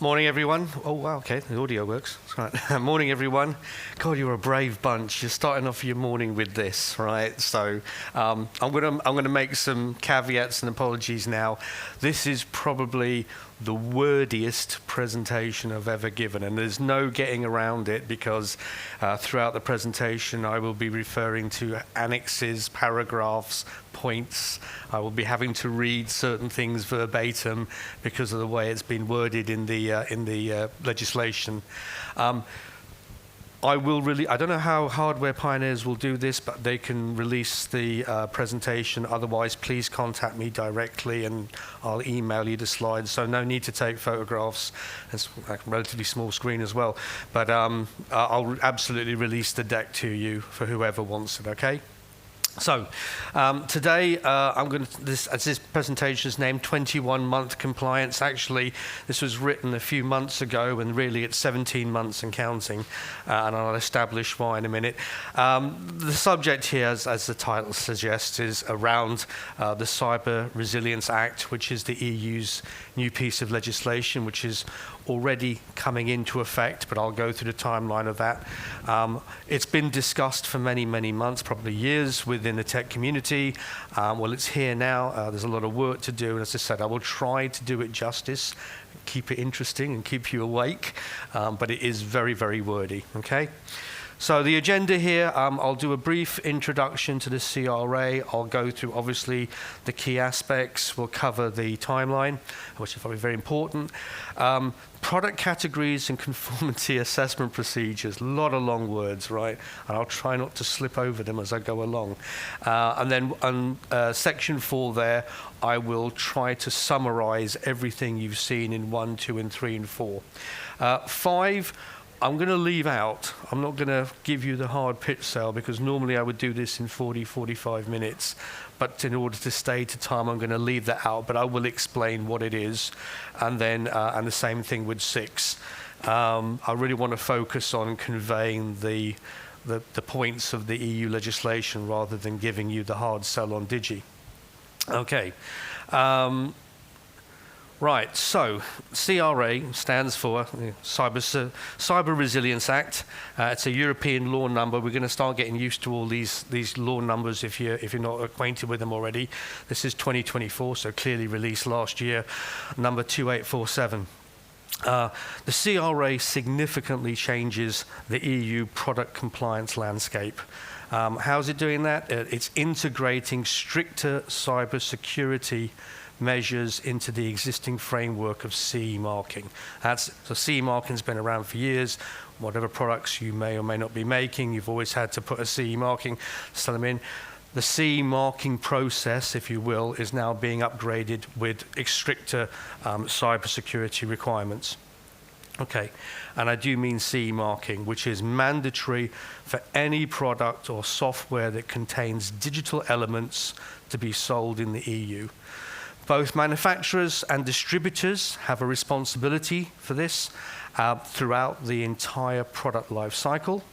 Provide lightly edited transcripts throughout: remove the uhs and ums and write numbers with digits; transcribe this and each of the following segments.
Morning, everyone. Oh, wow, okay, the audio works. Right. Morning, everyone. God, you're a brave bunch. You're starting off your morning with this, right? So I'm gonna make some caveats and apologies now. This is probably the wordiest presentation I've ever given, and there's no getting around it because throughout the presentation I will be referring to annexes, paragraphs, points. I will be having to read certain things verbatim because of the way it's been worded in the legislation. I don't know how Hardware Pioneers will do this, but they can release the presentation. Otherwise, please contact me directly and I'll email you the slides. So no need to take photographs. It's a relatively small screen as well. But I'll absolutely release the deck to you for whoever wants it, okay? So today this presentation is named 21-month compliance. Actually, this was written a few months ago, and really it's 17 months and counting, and I'll establish why in a minute. The subject here, as the title suggests, is around the Cyber Resilience Act, which is the EU's new piece of legislation, which is already coming into effect, but I'll go through the timeline of that. It's been discussed for many, many months, probably years, within the tech community. Well, it's here now. There's a lot of work to do, and as I said, I will try to do it justice, keep it interesting, and keep you awake, but it is very, very wordy, okay? So the agenda here, I'll do a brief introduction to the CRA. I'll go through, obviously, the key aspects. We'll cover the timeline, which is probably very important. Product categories and conformity assessment procedures. A lot of long words, right? And I'll try not to slip over them as I go along. And then on section 4 there, I will try to summarize everything you've seen in 1, 2, and 3, and 4. 5, I'm going to leave out. I'm not going to give you the hard pitch sale because normally I would do this in 40, 45 minutes. But in order to stay to time, I'm going to leave that out. But I will explain what it is. And then, and the same thing with 6. I really want to focus on conveying the points of the EU legislation rather than giving you the hard sell on Digi. Okay. Right, so CRA stands for Cyber Resilience Act. It's a European law number. We're going to start getting used to all these law numbers if you're not acquainted with them already. This is 2024, so clearly released last year, number 2847. The CRA significantly changes the EU product compliance landscape. How's it doing that? It's integrating stricter cybersecurity measures into the existing framework of CE marking. So CE marking's been around for years. Whatever products you may or may not be making, you've always had to put a CE marking, sell them in. The CE marking process, if you will, is now being upgraded with stricter cybersecurity requirements. Okay, and I do mean CE marking, which is mandatory for any product or software that contains digital elements to be sold in the EU. Both manufacturers and distributors have a responsibility for this throughout the entire product life cycle.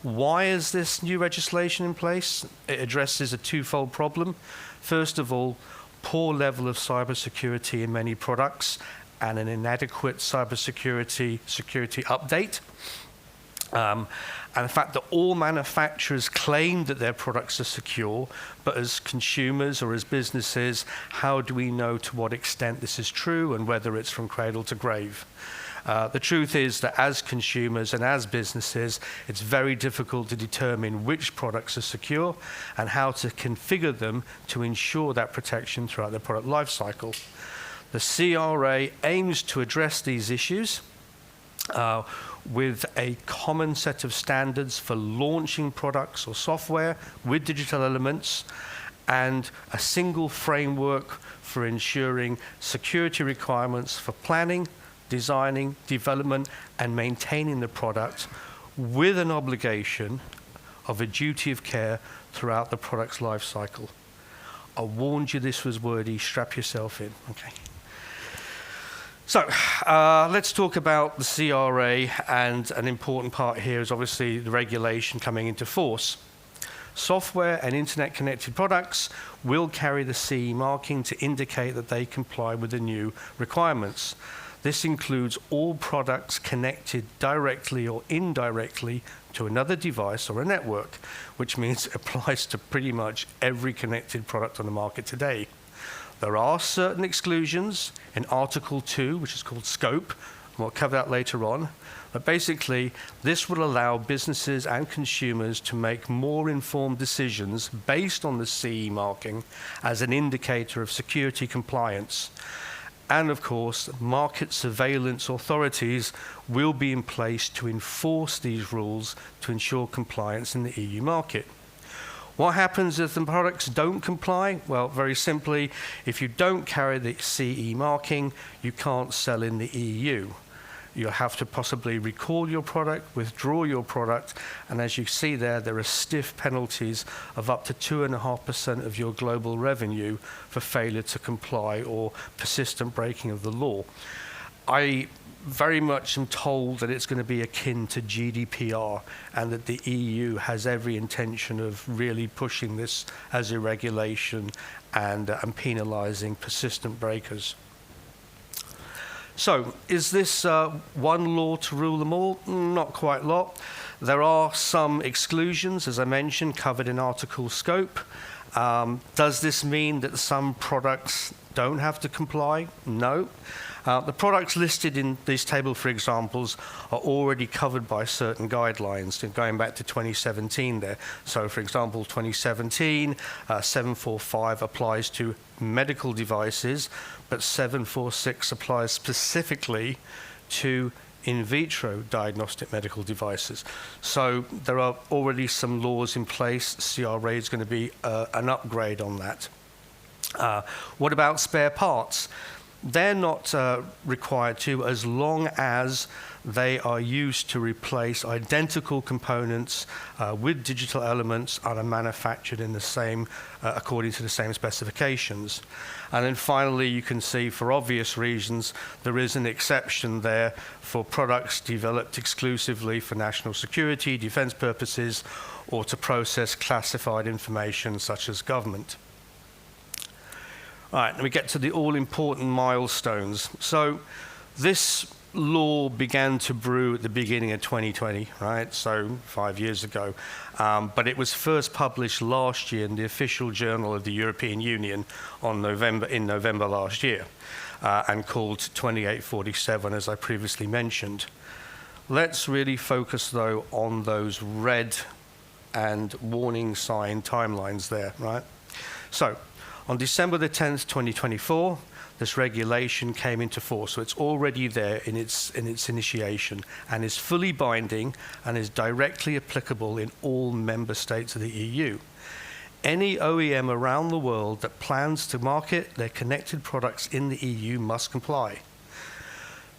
Why is this new legislation in place? It addresses a twofold problem. First of all, poor level of cybersecurity in many products and an inadequate cybersecurity update. And the fact that all manufacturers claim that their products are secure, but as consumers or as businesses, how do we know to what extent this is true and whether it's from cradle to grave? The truth is that as consumers and as businesses, it's very difficult to determine which products are secure and how to configure them to ensure that protection throughout the product life cycle. The CRA aims to address these issues with a common set of standards for launching products or software with digital elements and a single framework for ensuring security requirements for planning, designing, development, and maintaining the product with an obligation of a duty of care throughout the product's life cycle. I warned you this was wordy, strap yourself in, okay? So let's talk about the CRA, and an important part here is obviously the regulation coming into force. Software and internet-connected products will carry the CE marking to indicate that they comply with the new requirements. This includes all products connected directly or indirectly to another device or a network, which means it applies to pretty much every connected product on the market today. There are certain exclusions in Article 2, which is called scope, and we'll cover that later on. But basically, this will allow businesses and consumers to make more informed decisions based on the CE marking as an indicator of security compliance. And of course, market surveillance authorities will be in place to enforce these rules to ensure compliance in the EU market. What happens if the products don't comply? Well, very simply, if you don't carry the CE marking, you can't sell in the EU. You'll have to possibly recall your product, withdraw your product, and as you see there, there are stiff penalties of up to 2.5% of your global revenue for failure to comply or persistent breaking of the law. I very much am told that it's going to be akin to GDPR and that the EU has every intention of really pushing this as a regulation and penalising persistent breakers. So, is this one law to rule them all? Not quite a lot. There are some exclusions, as I mentioned, covered in Article Scope. Does this mean that some products don't have to comply? No. The products listed in this table, for examples, are already covered by certain guidelines, going back to 2017 there. So, for example, 2017, 745 applies to medical devices, but 746 applies specifically to in vitro diagnostic medical devices. So there are already some laws in place. CRA is going to be an upgrade on that. What about spare parts? They're not required to, as long as they are used to replace identical components with digital elements and are manufactured in the same, according to the same specifications. And then finally, you can see, for obvious reasons, there is an exception there for products developed exclusively for national security, defense purposes, or to process classified information such as government. All right, we get to the all-important milestones. So this law began to brew at the beginning of 2020, right? So 5 years ago. But it was first published last year in the official journal of the European Union in November last year, and called 2847, as I previously mentioned. Let's really focus, though, on those red and warning sign timelines there, right? So, on December the 10th, 2024, this regulation came into force. So it's already there in its initiation and is fully binding and is directly applicable in all member states of the EU. Any OEM around the world that plans to market their connected products in the EU must comply.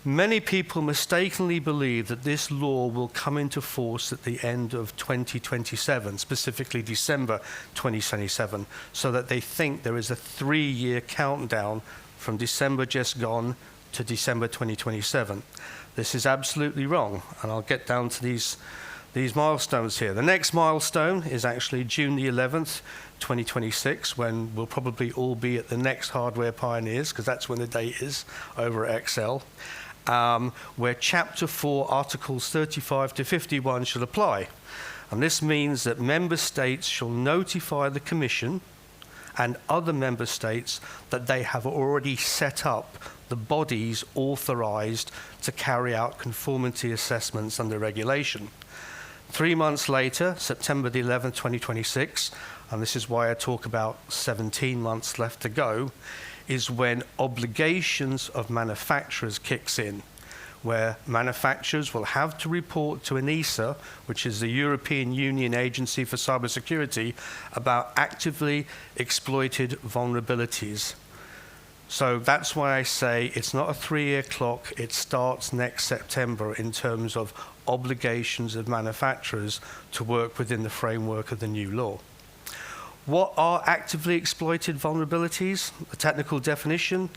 Many people mistakenly believe that this law will come into force at the end of 2027, specifically December 2027, so that they think there is a 3-year countdown from December just gone to December 2027. This is absolutely wrong, and I'll get down to these milestones here. The next milestone is actually June the 11th, 2026, when we'll probably all be at the next Hardware Pioneers, because that's when the date is, over at Excel. Where Chapter 4, Articles 35 to 51 shall apply. And this means that member states shall notify the Commission and other member states that they have already set up the bodies authorized to carry out conformity assessments under regulation. 3 months later, September the 11th, 2026, and this is why I talk about 17 months left to go, is when obligations of manufacturers kicks in, where manufacturers will have to report to ENISA, which is the European Union Agency for Cybersecurity, about actively exploited vulnerabilities. So that's why I say it's not a 3-year clock, it starts next September in terms of obligations of manufacturers to work within the framework of the new law. What are actively exploited vulnerabilities? The technical definition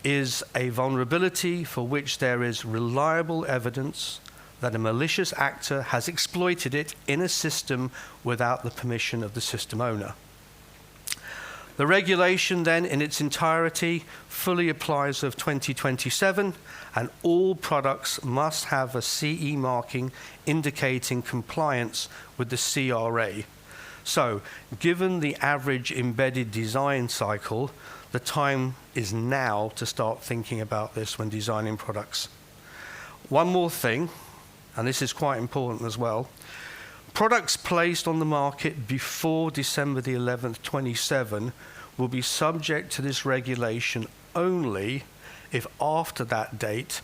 is a vulnerability for which there is reliable evidence that a malicious actor has exploited it in a system without the permission of the system owner. The regulation then in its entirety fully applies of 2027, and all products must have a CE marking indicating compliance with the CRA. So, given the average embedded design cycle, the time is now to start thinking about this when designing products. One more thing, and this is quite important as well. Products placed on the market before December the 11th, 27 will be subject to this regulation only if after that date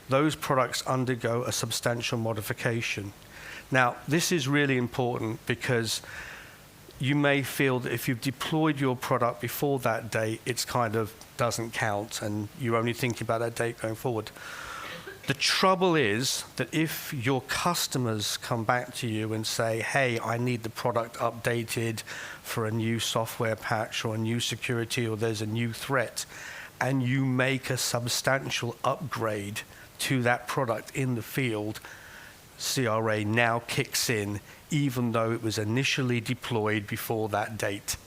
those products undergo a substantial modification. Now, this is really important because you may feel that if you've deployed your product before that date, it's kind of doesn't count and you're only thinking about that date going forward. The trouble is that if your customers come back to you and say, hey, I need the product updated for a new software patch or a new security or there's a new threat, and you make a substantial upgrade to that product in the field, CRA now kicks in even though it was initially deployed before that date.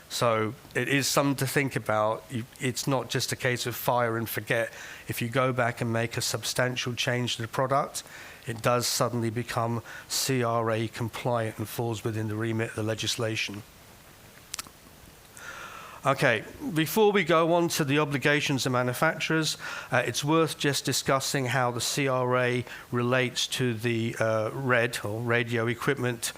So it is something to think about. It's not just a case of fire and forget. If you go back and make a substantial change to the product, it does suddenly become CRA compliant and falls within the remit of the legislation. Okay, before we go on to the obligations of manufacturers, it's worth just discussing how the CRA relates to the RED, or Radio Equipment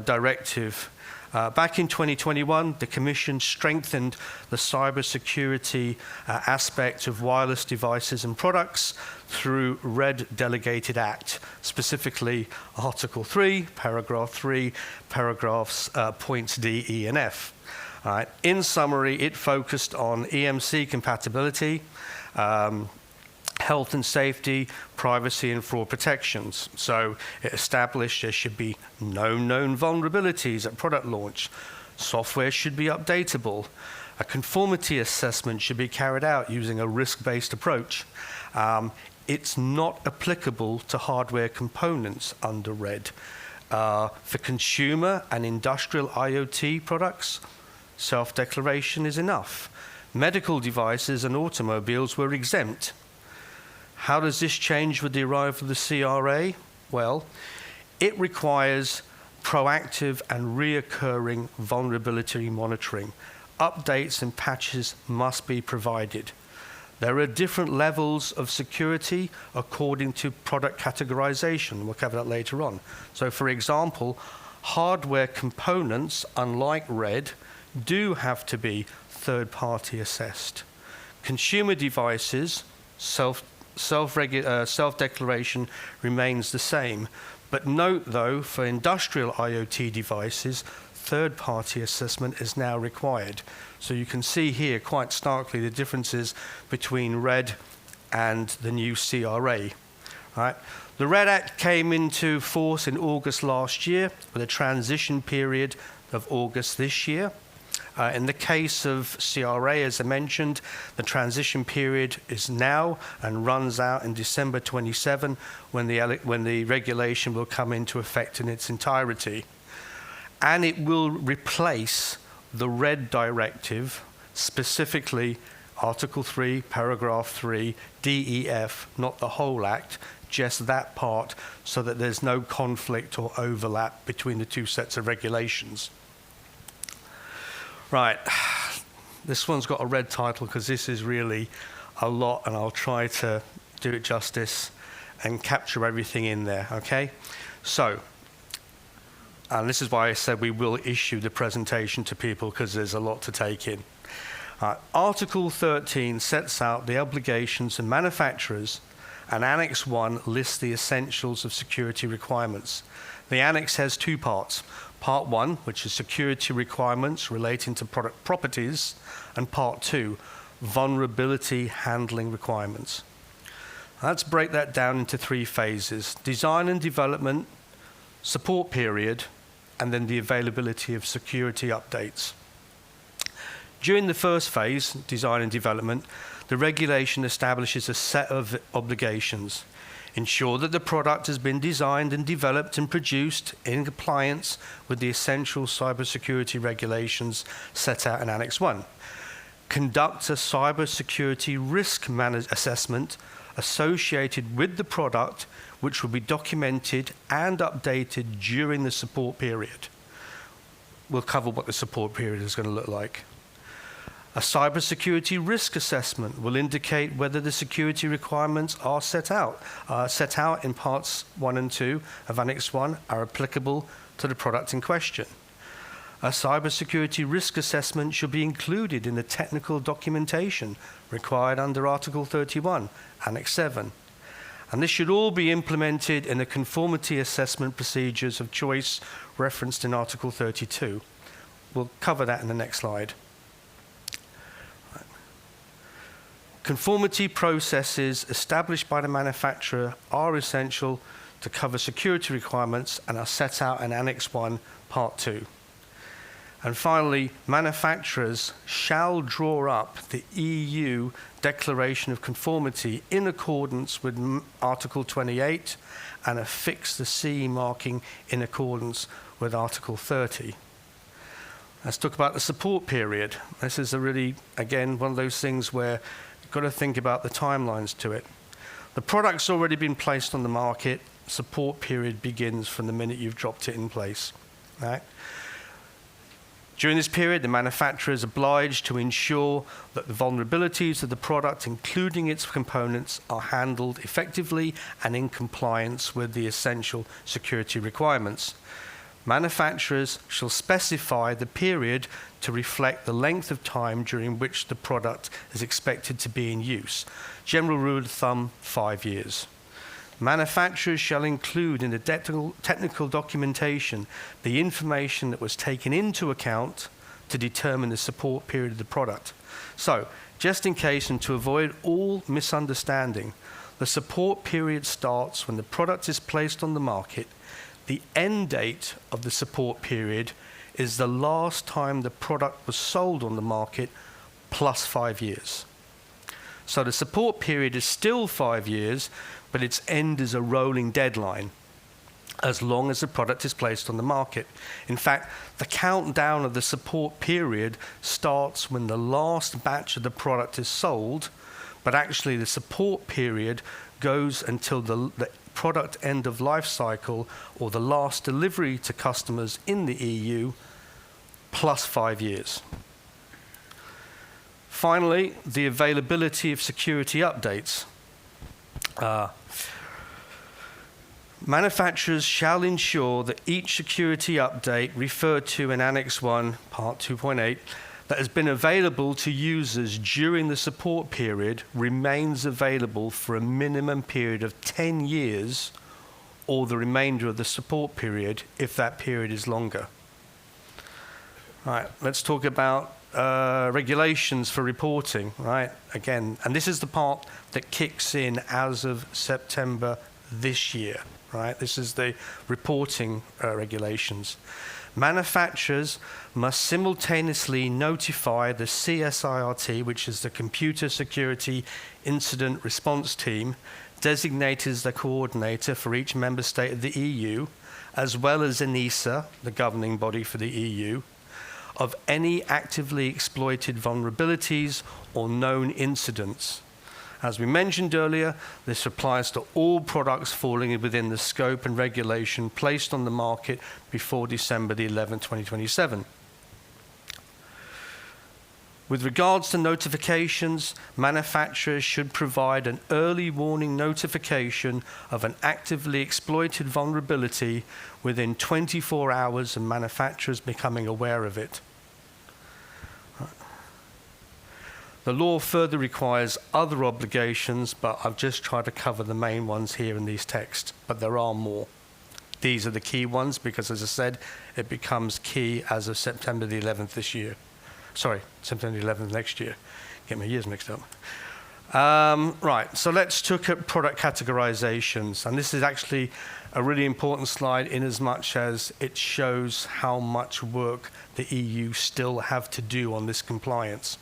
Directive. Back in 2021, the Commission strengthened the cybersecurity aspect of wireless devices and products through RED Delegated Act, specifically Article 3, Paragraph 3, paragraphs points D, E, and F. In summary, it focused on EMC compatibility, health and safety, privacy and fraud protections. So it established there should be no known vulnerabilities at product launch. Software should be updatable. A conformity assessment should be carried out using a risk-based approach. It's not applicable to hardware components under RED. For consumer and industrial IoT products, self-declaration is enough. Medical devices and automobiles were exempt. How does this change with the arrival of the CRA? Well, it requires proactive and reoccurring vulnerability monitoring. Updates and patches must be provided. There are different levels of security according to product categorization. We'll cover that later on. So, for example, hardware components, unlike RED, do have to be third-party assessed. Consumer devices, self-declaration remains the same. But note, though, for industrial IoT devices, third-party assessment is now required. So you can see here quite starkly the differences between RED and the new CRA. Right? The RED Act came into force in August last year with a transition period of August this year. In the case of CRA, as I mentioned, the transition period is now and runs out in December 27 when the regulation will come into effect in its entirety. And it will replace the RED directive, specifically Article 3, Paragraph 3, DEF, not the whole Act, just that part, so that there's no conflict or overlap between the two sets of regulations. Right, this one's got a red title because this is really a lot, and I'll try to do it justice and capture everything in there, okay? So, and this is why I said we will issue the presentation to people because there's a lot to take in. Article 13 sets out the obligations of manufacturers, and Annex 1 lists the essentials of security requirements. The annex has two parts. Part 1, which is security requirements relating to product properties, and Part 2, vulnerability handling requirements. Let's break that down into three phases: design and development, support period, and then the availability of security updates. During the first phase, design and development, the regulation establishes a set of obligations. Ensure that the product has been designed and developed and produced in compliance with the essential cybersecurity regulations set out in Annex 1. Conduct a cybersecurity risk assessment associated with the product, which will be documented and updated during the support period. We'll cover what the support period is going to look like. A cybersecurity risk assessment will indicate whether the security requirements are set out in parts 1 and 2 of Annex 1 are applicable to the product in question. A cybersecurity risk assessment should be included in the technical documentation required under Article 31, Annex 7. And this should all be implemented in the conformity assessment procedures of choice referenced in Article 32. We'll cover that in the next slide. Conformity processes established by the manufacturer are essential to cover security requirements and are set out in Annex 1, Part 2. And finally, manufacturers shall draw up the EU Declaration of Conformity in accordance with Article 28 and affix the CE marking in accordance with Article 30. Let's talk about the support period. This is again, one of those things where you've got to think about the timelines to it. The product's already been placed on the market. Support period begins from the minute you've dropped it in place. Right? During this period, the manufacturer is obliged to ensure that the vulnerabilities of the product, including its components, are handled effectively and in compliance with the essential security requirements. Manufacturers shall specify the period to reflect the length of time during which the product is expected to be in use. General rule of thumb, 5 years. Manufacturers shall include in the technical documentation the information that was taken into account to determine the support period of the product. So, just in case and to avoid all misunderstanding, the support period starts when the product is placed on the market. The end date of the support period is the last time the product was sold on the market plus 5 years. So the support period is still 5 years, but its end is a rolling deadline as long as the product is placed on the market. In fact, the countdown of the support period starts when the last batch of the product is sold, but actually the support period goes until the product end of life cycle or the last delivery to customers in the EU plus 5 years. Finally, the availability of security updates. Manufacturers shall ensure that each security update referred to in Annex 1, Part 2.8, that has been available to users during the support period remains available for a minimum period of 10 years or the remainder of the support period if that period is longer. All right, let's talk about regulations for reporting, right? Again, and this is the part that kicks in as of September this year, right? This is the reporting regulations. Manufacturers must simultaneously notify the CSIRT, which is the Computer Security Incident Response Team, designated as the coordinator for each member state of the EU, as well as ENISA, the governing body for the EU, of any actively exploited vulnerabilities or known incidents. As we mentioned earlier, this applies to all products falling within the scope and regulation placed on the market before December the 11th, 2027. With regards to notifications, manufacturers should provide an early warning notification of an actively exploited vulnerability within 24 hours of manufacturers becoming aware of it. The law further requires other obligations, but I've just tried to cover the main ones here in these texts, but there are more. These are the key ones because, as I said, it becomes key as of September the 11th this year. Sorry, September the 11th next year. Get my years mixed up. Right, so let's look at product categorizations. And this is actually a really important slide in as much as it shows how much work the EU still have to do on this compliance.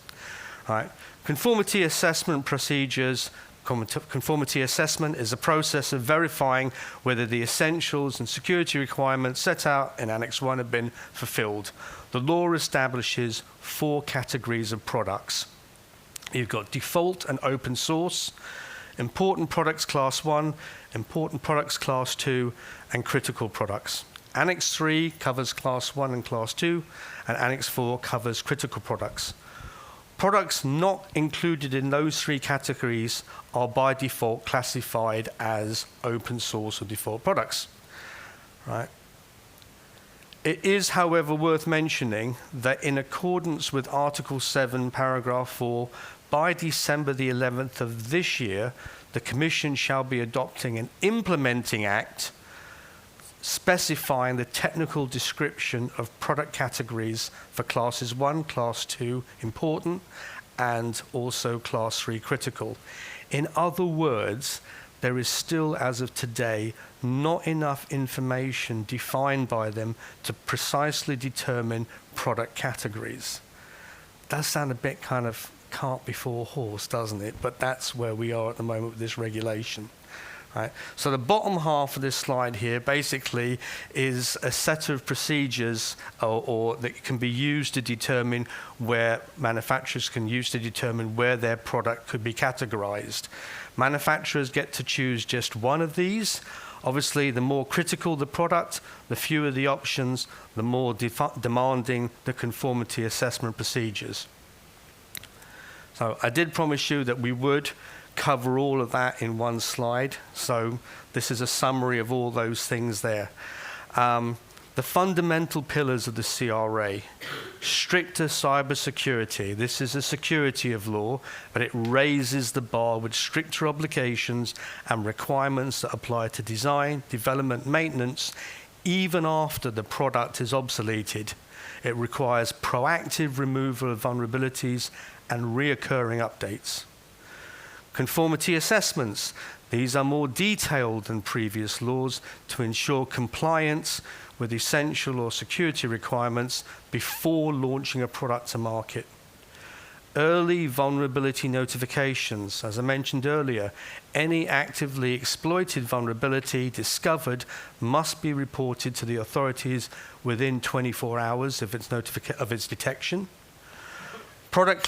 Right. Conformity assessment procedures. Conformity assessment is a process of verifying whether the essentials and security requirements set out in Annex 1 have been fulfilled. The law establishes 4 categories of products. You've got default and open source, important products class 1, important products class 2, and critical products. Annex 3 covers class 1 and class 2, and Annex 4 covers critical products. Products not included in those 3 categories are by default classified as open source or default products. Right? It is, however, worth mentioning that in accordance with Article 7, Paragraph 4, by December the 11th of this year, the Commission shall be adopting an implementing act specifying the technical description of product categories for classes 1, class 2, important, and also class 3, critical. In other words, there is still, as of today, not enough information defined by them to precisely determine product categories. Does sound a bit kind of cart before horse, doesn't it? But that's where we are at the moment with this regulation. Right. So the bottom half of this slide here basically is a set of procedures or that can be used to determine where manufacturers can use to determine where their product could be categorized. Manufacturers get to choose just one of these. Obviously, the more critical the product, the fewer the options, the more demanding the conformity assessment procedures. So I did promise you that we would cover all of that in one slide. So this is a summary of all those things there. The fundamental pillars of the CRA: stricter cybersecurity. This is a security of law, but it raises the bar with stricter obligations and requirements that apply to design, development, maintenance, even after the product is obsoleted. It requires proactive removal of vulnerabilities and reoccurring updates. Conformity assessments. These are more detailed than previous laws to ensure compliance with essential or security requirements before launching a product to market. Early vulnerability notifications. As I mentioned earlier, any actively exploited vulnerability discovered must be reported to the authorities within 24 hours of its detection. Product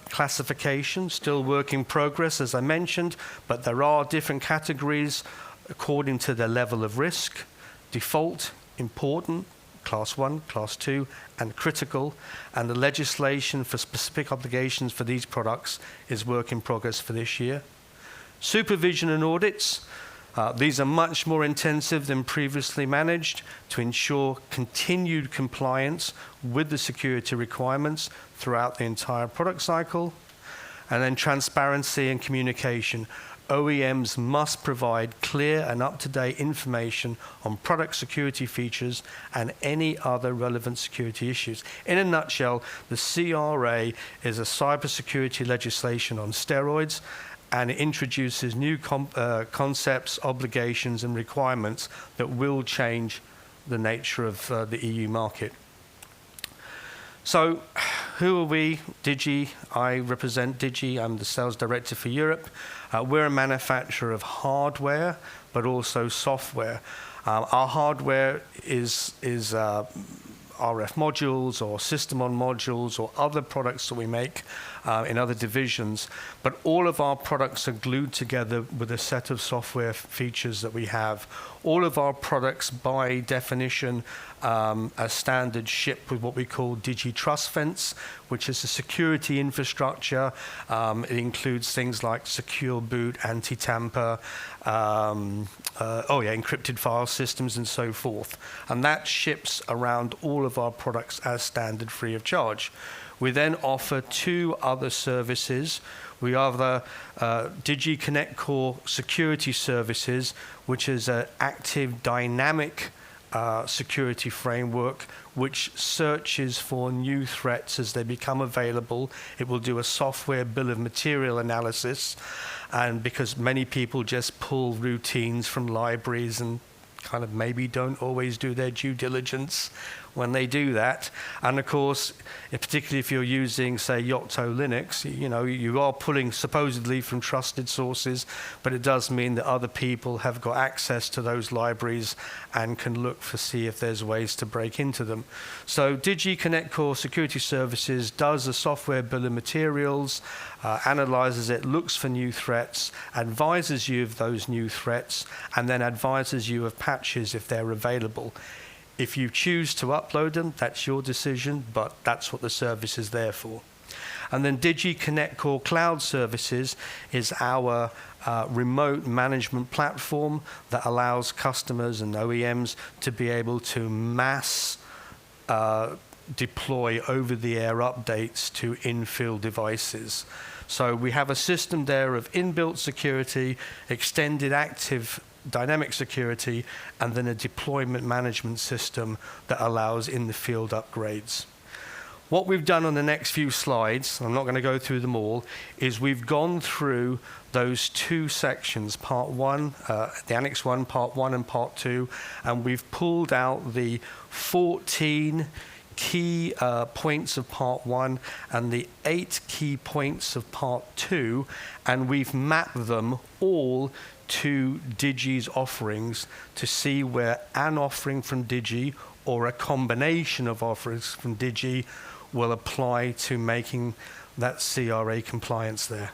classification, still work in progress, as I mentioned, but there are different categories according to their level of risk. Default, important, class 1, class 2, and critical, and the legislation for specific obligations for these products is work in progress for this year. Supervision and audits. These are much more intensive than previously managed to ensure continued compliance with the security requirements throughout the entire product cycle. And then transparency and communication. OEMs must provide clear and up-to-date information on product security features and any other relevant security issues. In a nutshell, the CRA is a cybersecurity legislation on steroids, and it introduces new concepts, obligations, and requirements that will change the nature of the EU market. So, who are we? Digi. I represent Digi. I'm the sales director for Europe. We're a manufacturer of hardware, but also software. Our hardware is RF modules or system-on modules or other products that we make in other divisions. But all of our products are glued together with a set of software features that we have. All of our products, by definition, as standard, ship with what we call Digi Trust Fence, which is a security infrastructure. It includes things like secure boot, anti-tamper, encrypted file systems, and so forth. And that ships around all of our products as standard, free of charge. We then offer 2 other services. We have the Digi ConnectCore security services, which is an active, dynamic security framework which searches for new threats as they become available. It will do a software bill of material analysis, and because many people just pull routines from libraries and kind of maybe don't always do their due diligence, when they do that. And of course, particularly if you're using, say, Yocto Linux, you are pulling supposedly from trusted sources, but it does mean that other people have got access to those libraries and can look to see if there's ways to break into them. So Digi ConnectCore Security Services does a software bill of materials, analyzes it, looks for new threats, advises you of those new threats, and then advises you of patches if they're available. If you choose to upload them, that's your decision, but that's what the service is there for. And then Digi ConnectCore Cloud Services is our remote management platform that allows customers and OEMs to be able to mass deploy over-the-air updates to in-field devices. So we have a system there of inbuilt security, extended active dynamic security, and then a deployment management system that allows in-the-field upgrades. What we've done on the next few slides, I'm not going to go through them all, is we've gone through those two sections, part one, the Annex 1, part 1 and part 2, and we've pulled out the 14 key points of part 1 and the 8 key points of part 2, and we've mapped them all to Digi's offerings to see where an offering from Digi or a combination of offerings from Digi will apply to making that CRA compliance there.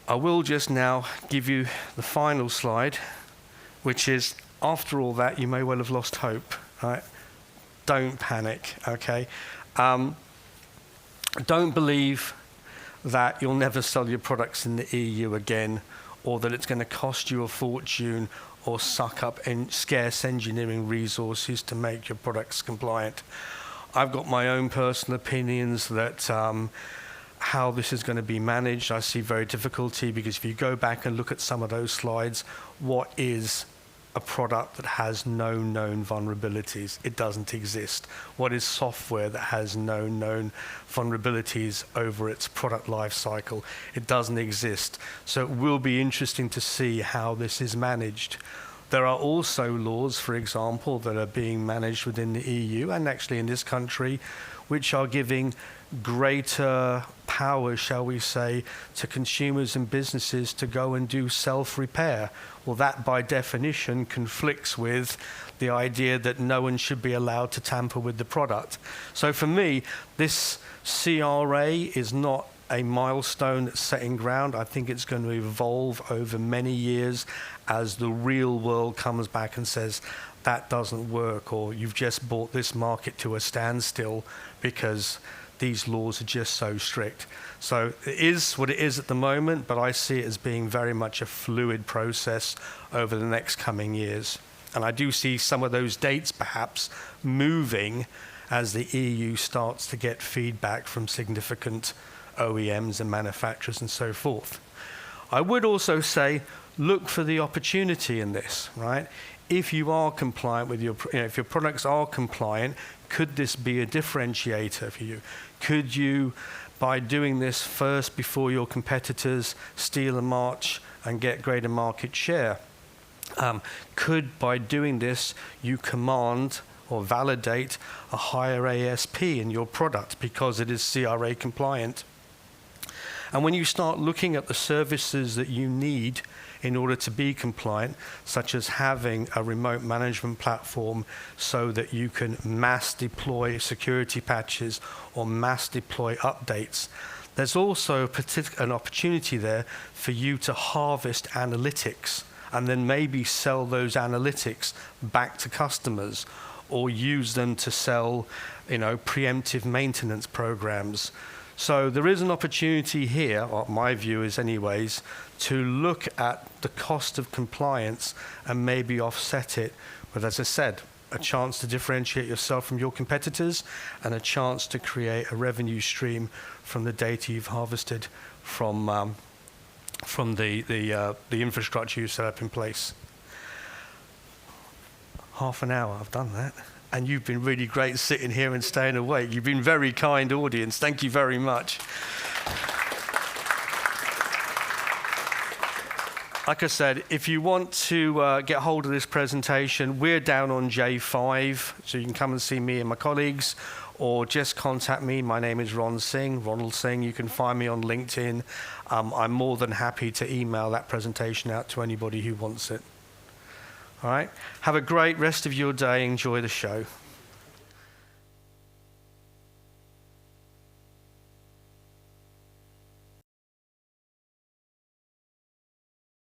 I will just now give you the final slide, which is, after all that, you may well have lost hope, right? Don't panic, okay? Don't believe that you'll never sell your products in the EU again, or that it's going to cost you a fortune or suck up scarce engineering resources to make your products compliant. I've got my own personal opinions that how this is going to be managed, I see very difficulty, because if you go back and look at some of those slides, what is a product that has no known vulnerabilities? It doesn't exist. What is software that has no known vulnerabilities over its product life cycle? It doesn't exist. So it will be interesting to see how this is managed. There are also laws, for example, that are being managed within the EU and actually in this country, which are giving greater power, shall we say, to consumers and businesses to go and do self-repair. Well, that by definition conflicts with the idea that no one should be allowed to tamper with the product. So for me, this CRA is not a milestone that's setting ground. I think it's going to evolve over many years as the real world comes back and says, that doesn't work, or you've just brought this market to a standstill because these laws are just so strict. So it is what it is at the moment, but I see it as being very much a fluid process over the next coming years. And I do see some of those dates perhaps moving as the EU starts to get feedback from significant OEMs and manufacturers and so forth. I would also say, look for the opportunity in this, right? If you are compliant with if your products are compliant, could this be a differentiator for you? Could you, by doing this first before your competitors, steal a march and get greater market share? Could, by doing this, you command or validate a higher ASP in your product because it is CRA compliant? And when you start looking at the services that you need in order to be compliant, such as having a remote management platform so that you can mass deploy security patches or mass deploy updates, there's also an opportunity there for you to harvest analytics and then maybe sell those analytics back to customers or use them to sell, preemptive maintenance programs. So there is an opportunity here, or my view is anyways, to look at the cost of compliance and maybe offset it with, as I said, a chance to differentiate yourself from your competitors and a chance to create a revenue stream from the data you've harvested from the infrastructure you set up in place. Half an hour, I've done that. And you've been really great sitting here and staying awake. You've been very kind audience. Thank you very much. like I said, if you want to get hold of this presentation, we're down on J5, so you can come and see me and my colleagues, or just contact me. My name is Ronald Singh. You can find me on LinkedIn. I'm more than happy to email that presentation out to anybody who wants it. All right? Have a great rest of your day. Enjoy the show.